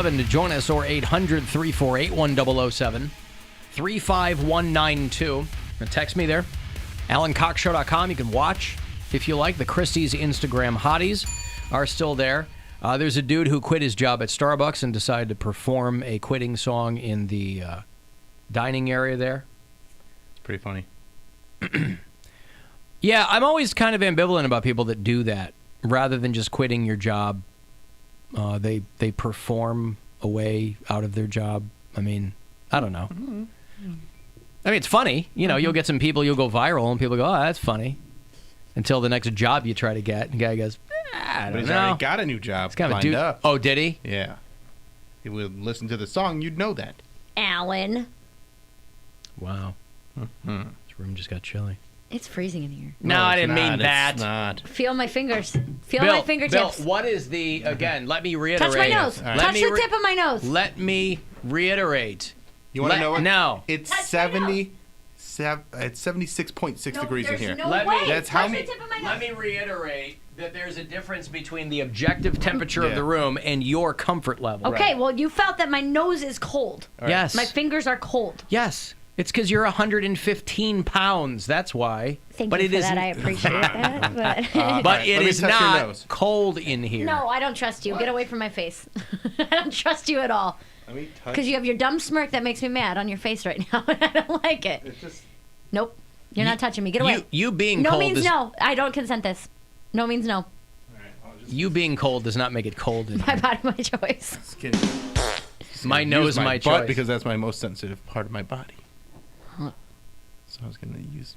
To join us, or 800-348-1007, 35192. Text me there. AlanCoxShow.com. You can watch if you like. The Christie's Instagram hotties are still there. There's a dude who quit his job at Starbucks and decided to perform a quitting song in the dining area there. It's pretty funny. Yeah, I'm always kind of ambivalent about people that do that. Rather than just quitting your job, they perform a way out of their job. I mean, I don't know. Mm-hmm. I mean, it's funny. You know, you'll get some people, you'll go viral, and people go, oh, that's funny. Until the next job you try to get. And the guy goes, I don't know. He's already got a new job It's kind of lined up. Oh, did he? Yeah. If you would listen to the song, you'd know that. Alan. Wow. Mm-hmm. This room just got chilly. It's freezing in here. No, I didn't mean that. It's not. Feel my fingers. Feel my fingertips. Bill, what is the, again, let me reiterate. Touch my nose. Right. Touch the tip of my nose. Let me reiterate. You want to know what? No. It's Touch 76.6 degrees in here. No way. That's Touch how the many. tip of my nose. Let me reiterate that there's a difference between the objective temperature of the room and your comfort level. Okay, well, you felt that my nose is cold. Right. Yes. My fingers are cold. Yes. It's because you're 115 pounds. That's why. Thank you for that. I appreciate that. But it is touch your not nose. cold in here. No, I don't trust you. Get away from my face. I don't trust you at all. Let me touch. Because you have your dumb smirk that makes me mad on your face right now, and I don't like it. It's just. Nope. You're not touching me. Get away. You being no cold means is, no. I don't consent this. No means no. You being cold does not make it cold in My here. body, my choice. My nose, my butt choice. because that's my most sensitive part of my body. So I was gonna use.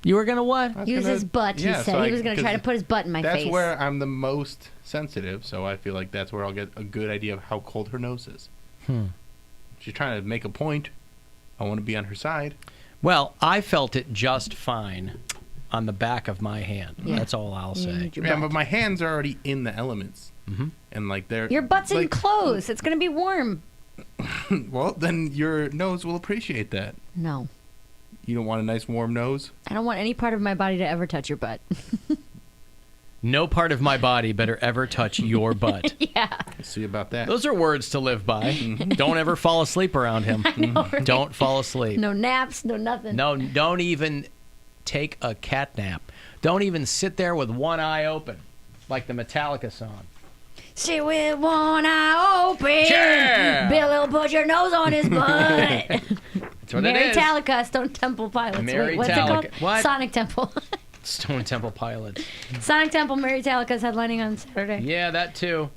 You were gonna what? Use his butt. Yeah, he said so he was gonna try to put his butt in my face. That's where I'm the most sensitive, so I feel like that's where I'll get a good idea of how cold her nose is. She's trying to make a point. I want to be on her side. Well, I felt it just fine on the back of my hand. Yeah. That's all I'll say. Yeah, but my hands are already in the elements, and like they're. Your butt's in clothes. It's gonna be warm. Well, then your nose will appreciate that. No. You don't want a nice warm nose? I don't want any part of my body to ever touch your butt. No part of my body better ever touch your butt. Yeah. Let's see about that. Those are words to live by. Don't ever fall asleep around him. Right? Don't fall asleep. No naps, no nothing. No, don't even take a cat nap. Don't even sit there with one eye open, like the Metallica song. Sit with one eye open. Yeah. Bill will put your nose on his butt. That's what Mary it is. Metallica, Stone Temple Pilots. Mary Wait, what's Metallica. it called? What? Sonic Temple. Stone Temple Pilots. Sonic Temple, Mary Metallica's headlining on Saturday. Yeah, that too.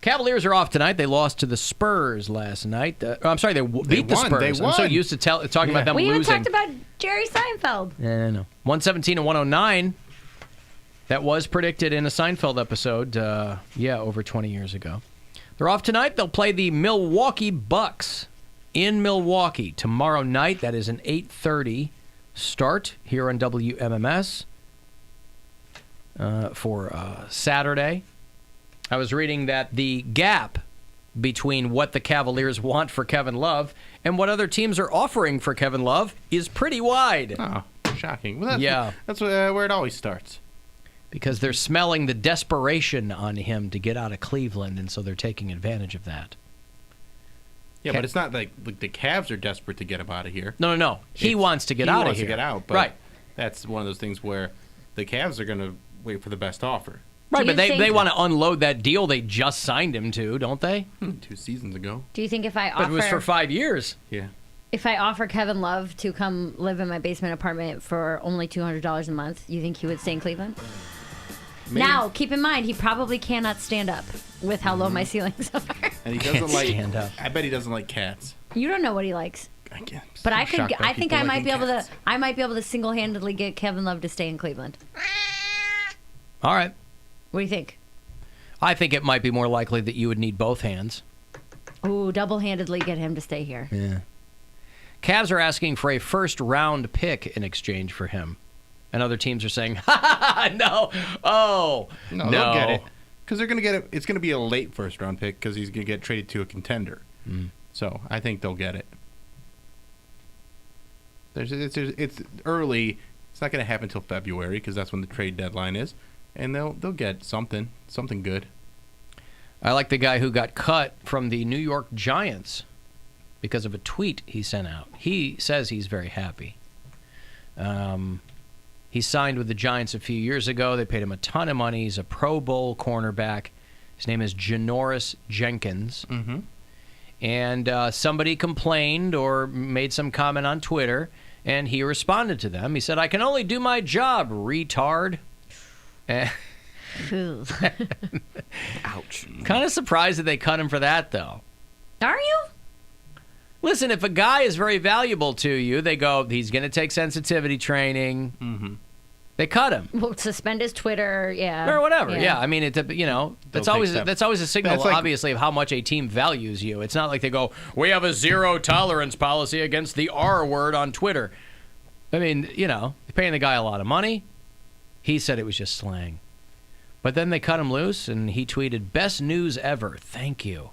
Cavaliers are off tonight. They lost to the Spurs last night. I'm sorry, they beat the won. Spurs. They I'm so won. used to talking about them We losing. even talked about Jerry Seinfeld. Yeah, no. 117 and 109. That was predicted in a Seinfeld episode, over 20 years ago. They're off tonight. They'll play the Milwaukee Bucks in Milwaukee tomorrow night. That is an 8:30 start here on WMMS for Saturday. I was reading that the gap between what the Cavaliers want for Kevin Love and what other teams are offering for Kevin Love is pretty wide. Oh, shocking. Well, that's where it always starts. Because they're smelling the desperation on him to get out of Cleveland, and so they're taking advantage of that. Yeah, but it's not like the Cavs are desperate to get him out of here. No. He wants to get out of here. He wants to get out, but right. That's one of those things where the Cavs are going to wait for the best offer. Right, but they want to unload that deal they just signed him to, don't they? 2 seasons ago. Do you think if I offer... But it was for 5 years. Yeah. If I offer Kevin Love to come live in my basement apartment for only $200 a month, you think he would stay in Cleveland? Maybe. Now, keep in mind, he probably cannot stand up with how low my ceilings are. And he doesn't like stand up. I bet he doesn't like cats. You don't know what he likes. I guess. But I think I might be able to single-handedly get Kevin Love to stay in Cleveland. All right. What do you think? I think it might be more likely that you would need both hands. Ooh, double-handedly get him to stay here. Yeah. Cavs are asking for a first-round pick in exchange for him. And other teams are saying, no. Oh, no. They'll get it. Because they're going to get it. It's going to be a late first-round pick because he's going to get traded to a contender. So I think they'll get it. It's early. It's not going to happen until February because that's when the trade deadline is. And they'll get something good. I like the guy who got cut from the New York Giants because of a tweet he sent out. He says he's very happy. He signed with the Giants a few years ago. They paid him a ton of money. He's a Pro Bowl cornerback. His name is Janoris Jenkins. Mm-hmm. And somebody complained or made some comment on Twitter, and he responded to them. He said, "I can only do my job, retard." Ouch. Kind of surprised that they cut him for that, though. Are you? Listen, if a guy is very valuable to you, they go, he's going to take sensitivity training. Mm-hmm. They cut him. Well, suspend his Twitter, yeah. Or whatever. Yeah, I mean, that's They'll always take that's always a signal, That's like- obviously, of how much a team values you. It's not like they go, we have a zero tolerance policy against the R word on Twitter. I mean, they're paying the guy a lot of money. He said it was just slang. But then they cut him loose, and he tweeted, "Best news ever. Thank you."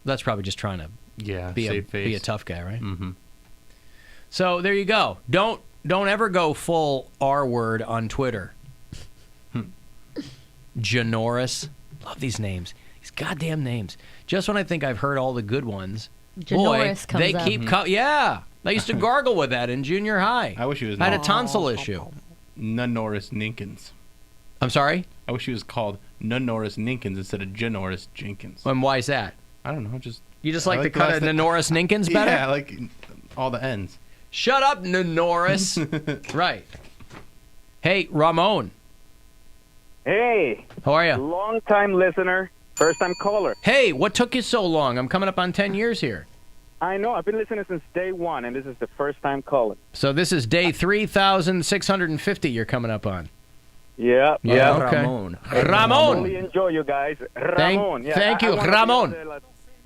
That's probably just trying to be a tough guy, right? Mm-hmm. So there you go. Don't ever go full R word on Twitter. Janoris. Love these names. These goddamn names. Just when I think I've heard all the good ones, Janoris comes they up. keep yeah. I used to gargle with that in junior high. I wish he was I had a tonsil issue. Nunnoris Ninkins. I'm sorry? I wish he was called Nunnoris Ninkins instead of Janoris Jenkins. And why is that? I don't know. Just You just I like the the cut last of name- Nanoris Ninkins better? Yeah, I like all the ends. Shut up, Nanoris. Right. Hey, Ramon. Hey, How are you? long-time listener, first-time caller. Hey, what took you so long? I'm coming up on 10 years here. I know, I've been listening since day one, and this is the first time calling. So this is day 3,650 you're coming up on. Yeah. Okay. Ramon. Ramon. Really enjoy you guys. Ramon. Thank you, I wanna be Ramon. on the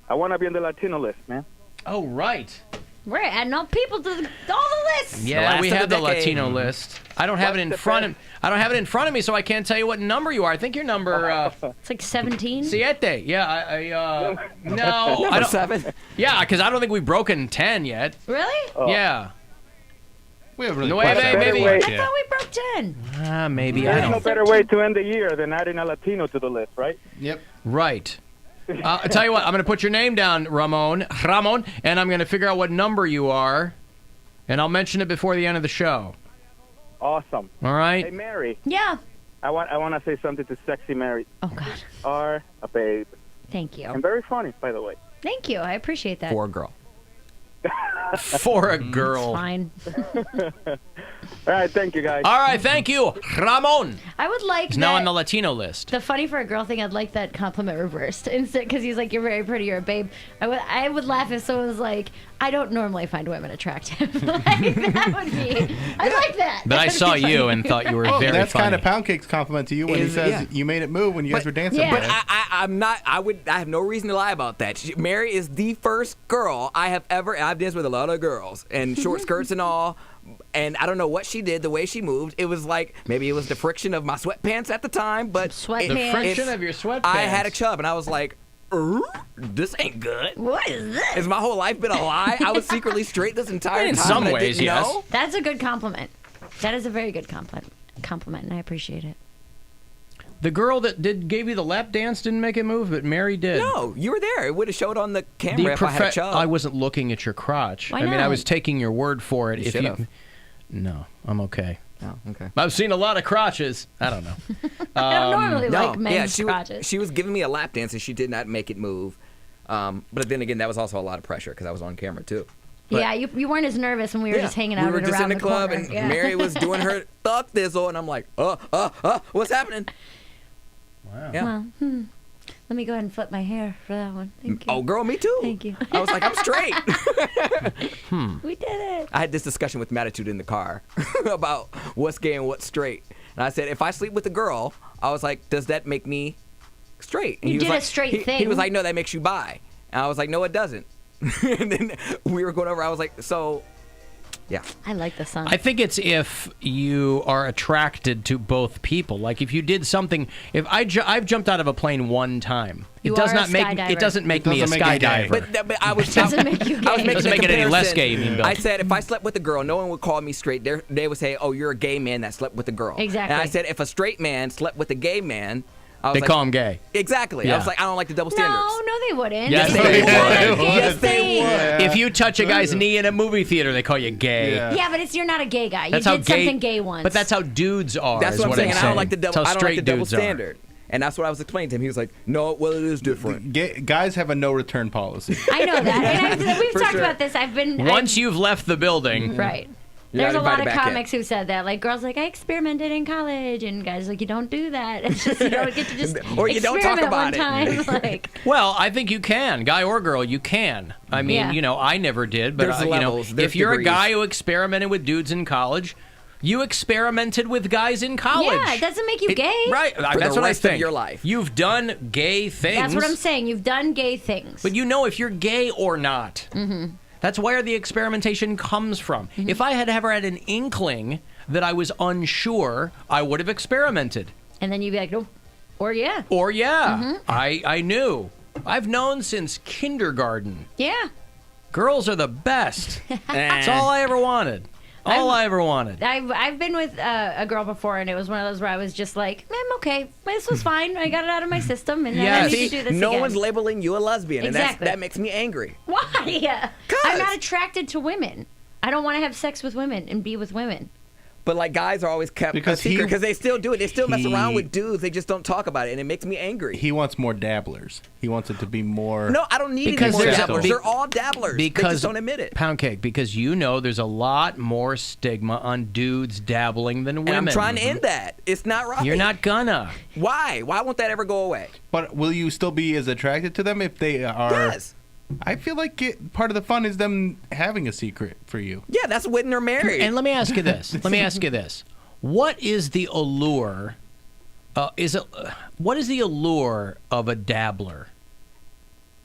I want to be on the Latino list, man. Oh, right. We're adding all people to all the lists. Yeah, last we of have the the decade. Latino list. I don't have it in front of I don't have it in front of me, so I can't tell you what number you are. I think you're number It's like 17. siete. Yeah, no, I Number don't. 7. Yeah, because I don't think we've broken 10 yet. Really? Yeah, We haven't really No, pushed wait, that maybe- much I yet. thought we broke 10. maybe I There's no don't. better way to end the year than adding a Latino to the list, right? Yep. Right. I tell you what, I'm going to put your name down, Ramon, and I'm going to figure out what number you are, and I'll mention it before the end of the show. Awesome. All Hey, right? Mary, Yeah. I want to say something to sexy Mary. Oh, God. Are a babe. Thank you. And very funny, by the way. Thank you. I appreciate that. For a girl. For a girl. Fine. All right, thank you, guys. All right, thank you, Ramon. I would like He's that. now on the Latino list. The funny for a girl thing, I'd like that compliment reversed instead, because he's like, "You're very pretty, you're a babe." I would laugh if someone was like, "I don't normally find women attractive." Like, that would be. I like that. But I That would saw be you funny. and thought you were Oh, very that's funny. kind of Poundcake's compliment to you when he Is- says yeah. you made it move when you guys were dancing. yeah. But man. I'm not. I have no reason to lie about that. Mary is the first girl I have ever. I've danced with a lot of girls and short skirts and all. And I don't know what she did, the way she moved. It was like maybe it was the friction of my sweatpants at the time, but Sweatpants. The friction it's- of your sweatpants. I had a chub and I was like, this ain't good. What is this? Has my whole life been a lie? I was secretly straight this entire In time. some and I ways, didn't yes. know? That's a good compliment. That is a very good compliment, and I appreciate it. The girl that gave you the lap dance didn't make it move, but Mary did. No, you were there. It would have showed on the camera if I had a chub. I wasn't looking at your crotch. Why I mean, I not? was taking your word for it. You if should've. you, no, I'm okay. Oh, okay. I've seen a lot of crotches. I don't know. I don't normally like men's she crotches. she was giving me a lap dance and she did not make it move. But then again, that was also a lot of pressure because I was on camera too. But- Yeah, you weren't as nervous when we were just hanging out We were and just around in the club corner. and Yeah. Mary was doing her thug thizzle and I'm like, what's happening? Wow. Yeah. Well, let me go ahead and flip my hair for that one. Thank you. Oh, girl, me too. Thank you. I was like, I'm straight. We did it. I had this discussion with Matitude in the car about what's gay and what's straight. And I said, if I sleep with a girl, I was like, does that make me straight? And You he was did a like, straight He thing. was like, no, that makes you bi. And I was like, no, it doesn't. And then we were going over. I was like, so, yeah. I like the sun. I think it's if you are attracted to both people. Like if you did something, if I've jumped out of a plane one time, You it does are a not make skydiver. it doesn't make me a doesn't make you gay. skydiver. But I was Doesn't make you I was gay. making Doesn't a make it any less comparison. gay, you mean, Bill? I said if I slept with a girl, no one would call me straight. They would say, "Oh, you're a gay man that slept with a girl." Exactly. And I said if a straight man slept with a gay man, I was They like, call him gay. Exactly. Yeah. I was like, I don't like the double standards. No, they wouldn't. Yes, It's they not would. a gay Yes, they thing. would. If you touch a guy's knee in a movie theater, they call you gay. Yeah. Yeah, but you're not a gay guy. That's you how did something gay once. But that's how dudes are. That's is what I'm saying. And I don't like the That's double. how I don't like straight the double dudes are. standard. And that's what I was explaining to him. He was like, "No, well, it is different." Guys have a no return policy. I know that. And we've For talked sure. about this. Once you've left the building, Right. You're There's not a lot of invited back in. comics who said that. Like, girls like, I experimented in college. And guys like, you don't do that. It's just, you don't get to just Or you don't talk experiment about one it. time. Like, well, I think you can, guy or girl, you can. I mean, Yeah. you know, I never did, but There's you know, levels, there's if you're degrees. a guy who experimented with dudes in college, you experimented with guys in college. yeah, it doesn't make you gay. Right, For that's the what rest I of think. your life. You've done gay things. That's what I'm saying. You've done gay things. But you know if you're gay or not. Mm-hmm. That's where the experimentation comes from. Mm-hmm. If I had ever had an inkling that I was unsure, I would have experimented. And then you'd be like, no. Or yeah. Or yeah, Mm-hmm. I knew. I've known since kindergarten. Yeah. Girls are the best. That's all I ever wanted. All I ever wanted. I've been with a girl before, and it was one of those where I was just like, I'm okay. This was fine. I got it out of my system, and I Yes. don't need to do this no again. one's labeling you a lesbian, Exactly. and that makes me angry. Why? 'Cause- I'm not attracted to women. I don't want to have sex with women and be with women. But like guys are always kept Because a secret he- because they still do it. They still mess around he- with dudes. They just don't talk about it, and it makes me angry. He wants more dabblers. He wants it to be more. No, I don't need Because any more there's a- dabblers. be- They're all dabblers. They Because just don't admit it. Poundcake, because you know there's a lot more stigma on dudes dabbling than women. And I'm trying to end that. It's not right. You're not gonna. Why? Why won't that ever go away? But will you still be as attracted to them if they are? Yes. I feel like part of the fun is them having a secret for you. Yeah, that's when they're married. And let me ask you this. What is the allure? What is the allure of a dabbler?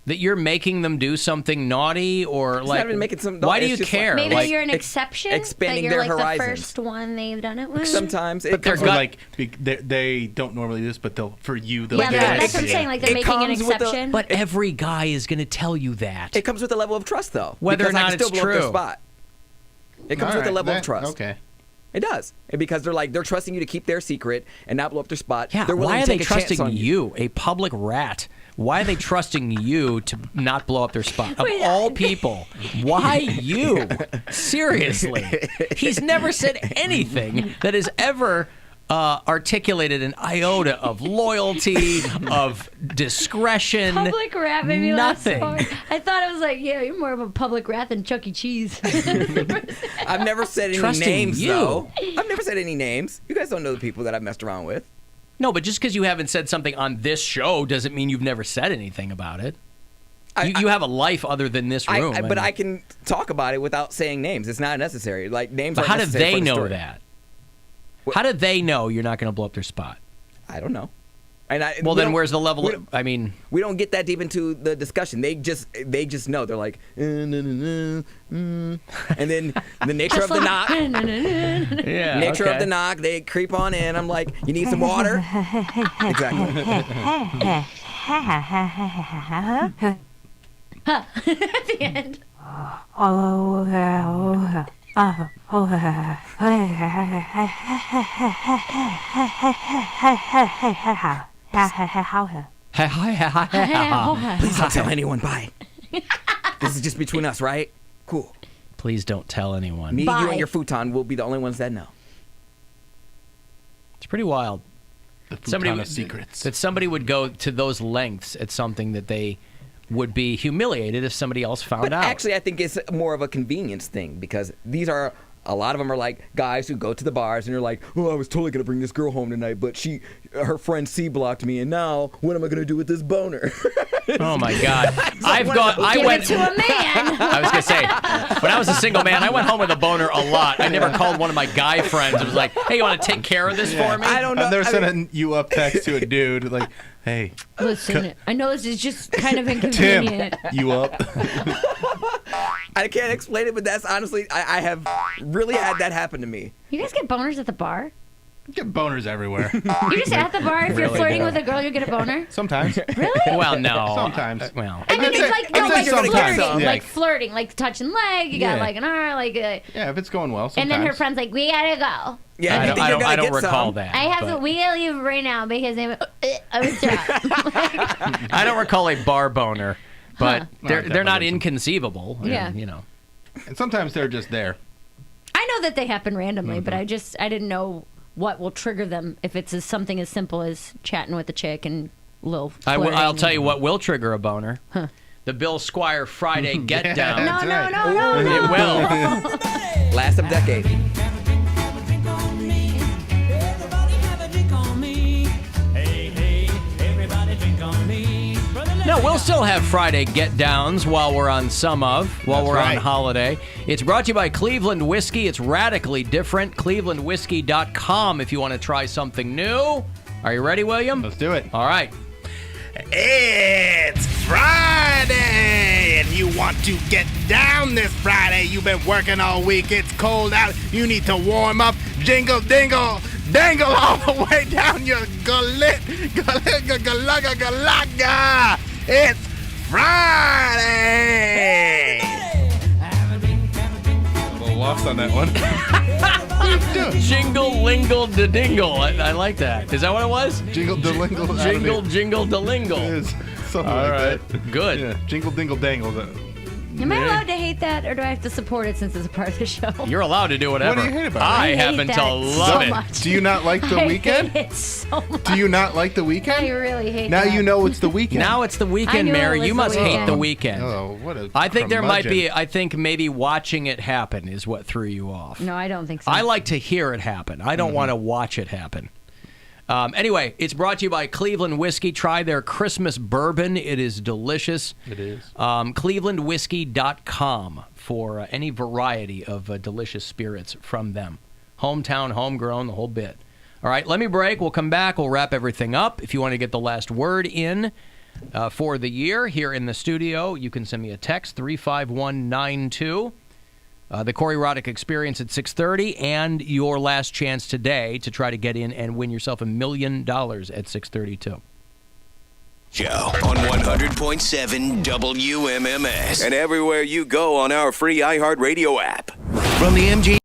That you're making them do something naughty, or It's like? not even making some- why do it's you just care? Maybe Like, you're an exception. expanding that their you're like horizons. the first one they've done it with. Sometimes it But they're comes Or gut- like they don't normally do this, but for you they'll Yeah, do that's it. what I'm saying. Like they're It making an comes with the- exception. but every guy is going to tell you that. It comes with a level of trust, though. Whether or because I not can still it's blow up their true. spot. It comes All with a right, level of that- trust. Okay. It does. And because they're trusting you to keep their secret and not blow up their spot. Yeah, They're willing why to are they take a chance trusting on you, a public rat? Why are they trusting you to not blow up their spot? Of Wait, all people, why you? Seriously. He's never said anything that has ever articulated an iota of loyalty, of discretion. Public rat made me laugh so Nothing. hard. I thought it was like, yeah, you're more of a public rat than Chuck E. Cheese. I've never said any Trusting names, you. though. I've never said any names. You guys don't know the people that I've messed around with. No, but just because you haven't said something on this show doesn't mean you've never said anything about it. You have a life other than this room. But I can talk about it without saying names. It's not necessary. Like names. But aren't how do necessary they for the know story. that? How do they know you're not going to blow up their spot? I don't know. And Well, we then don't- where's the level? we Of, I mean, We don't get that deep into the discussion. They just know. They're like, and then the nature of the knock. yeah. Nature okay. of the knock. They creep on in. I'm like, you need some water? Exactly. At the end. Please don't tell anyone. Bye. This is just between us, right? Cool. Please don't tell anyone. Me, Bye. you, and your futon will be the only ones that know. It's pretty wild. The Somebody futon would, of secrets. that somebody would go to those lengths at something that they would be humiliated if somebody else found But out. actually, I think it's more of a convenience thing because a lot of them are like guys who go to the bars and they're like, oh, I was totally going to bring this girl home tonight, but her friend C blocked me, and now what am I going to do with this boner? oh my God! I Give went it to a man. I was gonna say, when I was a single man, I went home with a boner a lot. I never called one of my guy friends and was like, "Hey, you want to take care of this for me?" I don't know. And they're I mean- sending you up text to a dude like, "Hey, Listen, I know this is just kind of Tim, inconvenient. you up?" I can't explain it, but that's honestly, I have really had that happen to me. You guys get boners at the bar? Get boners everywhere. You just at the bar, if you're Really flirting do. with a girl, you get a boner? Sometimes. Really? Well, no. Sometimes. Well, I mean, I'd it's say- like, I'd no, say like sometimes. flirting, Yeah. like flirting, like touching leg, you got Yeah. like an arm, like, Yeah, if it's going well, and sometimes. then her friend's like, we gotta go. Yeah, I you don't, think I you're don't, gonna I don't get recall some. that. I have but to, we gotta leave right now because I was drunk. I don't recall a bar boner, but Huh. they're definitely not get some. inconceivable. Yeah. And, you know. And sometimes they're just there. I know that they happen randomly, but I didn't know what will trigger them if it's something as simple as chatting with a chick and little I'll tell you what will trigger a boner. The Bill Squire Friday Get Down. No, That's no, right. no, no, no. It will. Last of decade. No, we'll still have Friday Get Downs while we're on while we're right. on holiday. It's brought to you by Cleveland Whiskey. It's radically different. ClevelandWhiskey.com if you want to try something new. Are you ready, William? Let's do it. All right. It's Friday, and you want to get down this Friday. You've been working all week. It's cold out. You need to warm up. Jingle, dingle, dangle all the way down your gullet. Galaga. It's Friday. A little lost on that one. Jingle, lingle, da dingle. I like that. Is that what it was? Jingle, dingle. Jingle, jingle, da It lingle. is. Something All like right. that. Good. Yeah. Jingle, dingle, dangle. Am I allowed to hate that, or do I have to support it since it's a part of the show? You're allowed to do whatever. What do you hate about it? I hate happen that to love so it. much. Do you not like the I weekend? hate it so much. Do you not like the I weekend? really hate Now that. you know it's the weekend. Now it's the I weekend, knew it Mary. was You the must hate weekend. the weekend. Oh, what a I think there might be. curmudgeon. I think maybe watching it happen is what threw you off. No, I don't think so. I like to hear it happen. I don't want to watch it happen. Anyway, it's brought to you by Cleveland Whiskey. Try their Christmas bourbon. It is delicious. It is. ClevelandWhiskey.com for any variety of delicious spirits from them. Hometown, homegrown, the whole bit. All right, let me break. We'll come back. We'll wrap everything up. If you want to get the last word in for the year here in the studio, you can send me a text, 35192. The Corey Roddick Experience at 6:30, and your last chance today to try to get in and win yourself $1 million at 6:32. Show on 100.7 WMMS and everywhere you go on our free iHeartRadio app. From the MG